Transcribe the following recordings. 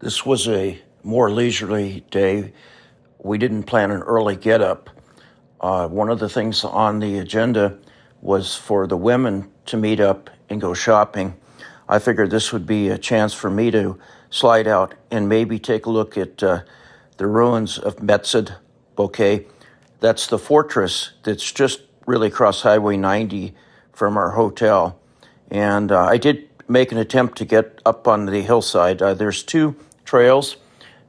This was a more leisurely day. We didn't plan an early get-up. One of the things on the agenda was for the women to meet up and go shopping. I figured this would be a chance for me to slide out and maybe take a look at the ruins of Metzad Bokek. That's the fortress that's just really across Highway 90 from our hotel. And I did make an attempt to get up on the hillside. There's two trails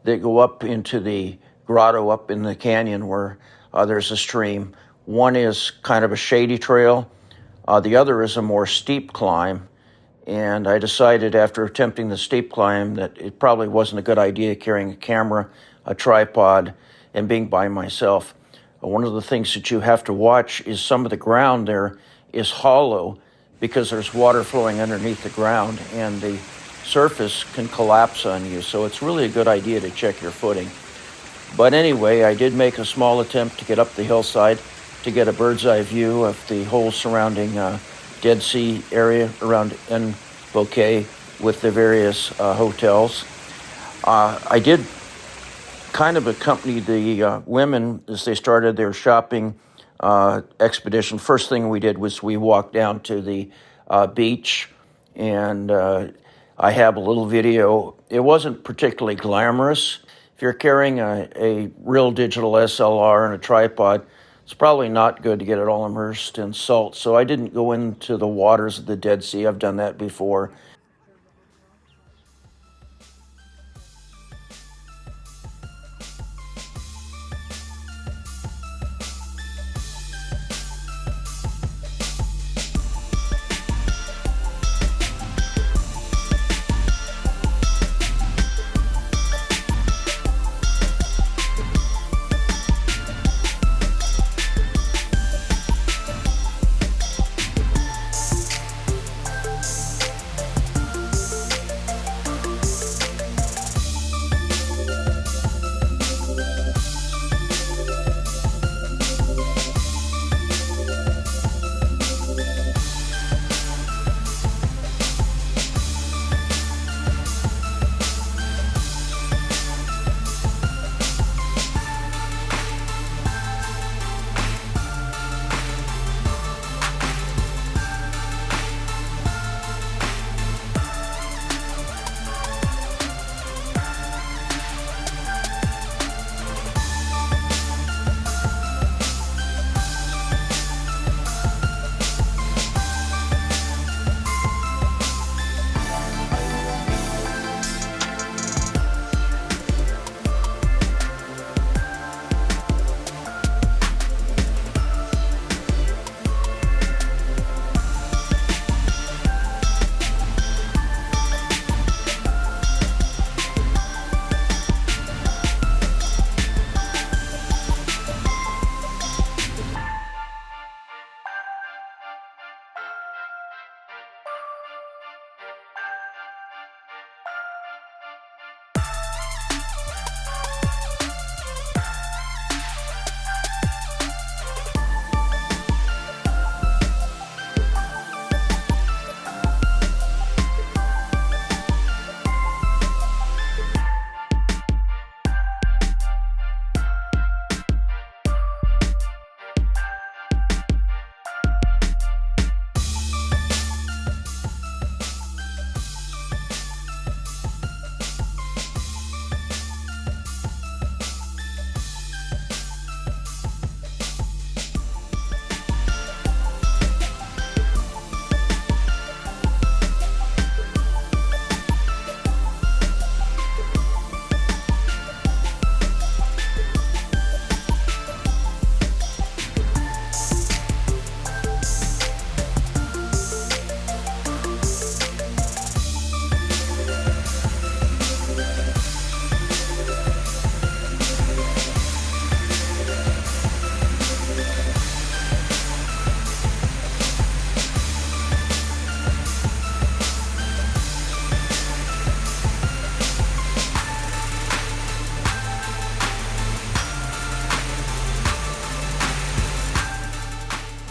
that go up into the grotto up in the canyon where there's a stream. One is kind of a shady trail. The other is a more steep climb. And I decided after attempting the steep climb that it probably wasn't a good idea carrying a camera, a tripod, and being by myself. One of the things that you have to watch is some of the ground there is hollow because there's water flowing underneath the ground and the surface can collapse on you. So it's really a good idea to check your footing. But anyway, I did make a small attempt to get up the hillside to get a bird's eye view of the whole surrounding Dead Sea area around Ein Bokek with the various hotels. I did kind of accompany the women as they started their shopping expedition. First thing we did was we walked down to the beach, and I have a little video. It wasn't particularly glamorous. If you're carrying a real digital SLR and a tripod, it's probably not good to get it all immersed in salt. So I didn't go into the waters of the Dead Sea. I've done that before.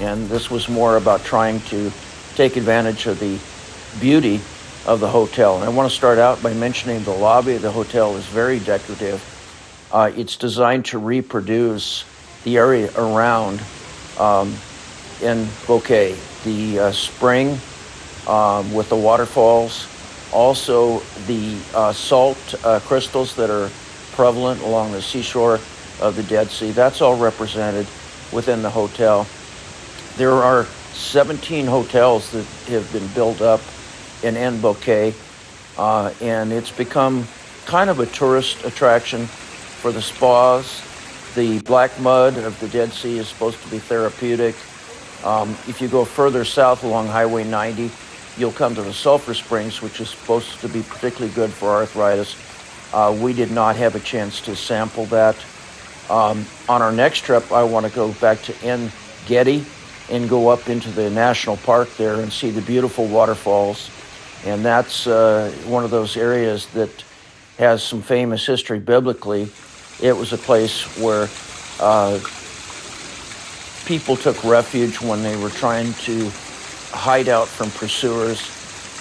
And this was more about trying to take advantage of the beauty of the hotel. And I want to start out by mentioning the lobby of the hotel is very decorative. It's designed to reproduce the area around Ein Bokek, the spring with the waterfalls, also the salt crystals that are prevalent along the seashore of the Dead Sea. That's all represented within the hotel. There are 17 hotels that have been built up in Ein Bokek, and it's become kind of a tourist attraction for the spas. The black mud of the Dead Sea is supposed to be therapeutic. If you go further south along Highway 90, you'll come to the sulfur springs, which is supposed to be particularly good for arthritis. We did not have a chance to sample that. On our next trip, I want to go back to Ein Gedi and go up into the national park there and see the beautiful waterfalls. And that's one of those areas that has some famous history biblically. It was a place where people took refuge when they were trying to hide out from pursuers.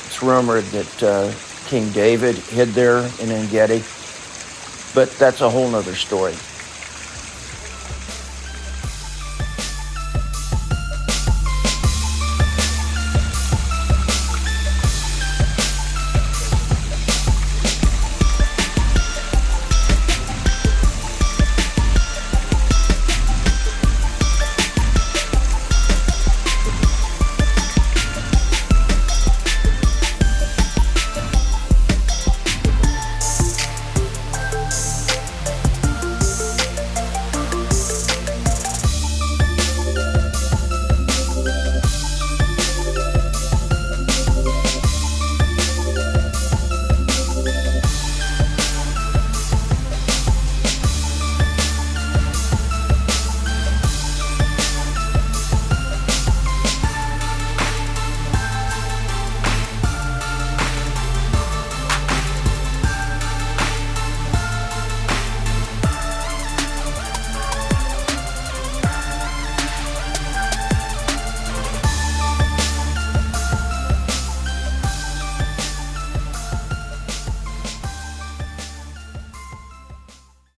It's rumored that King David hid there in Ein Gedi, but that's a whole nother story.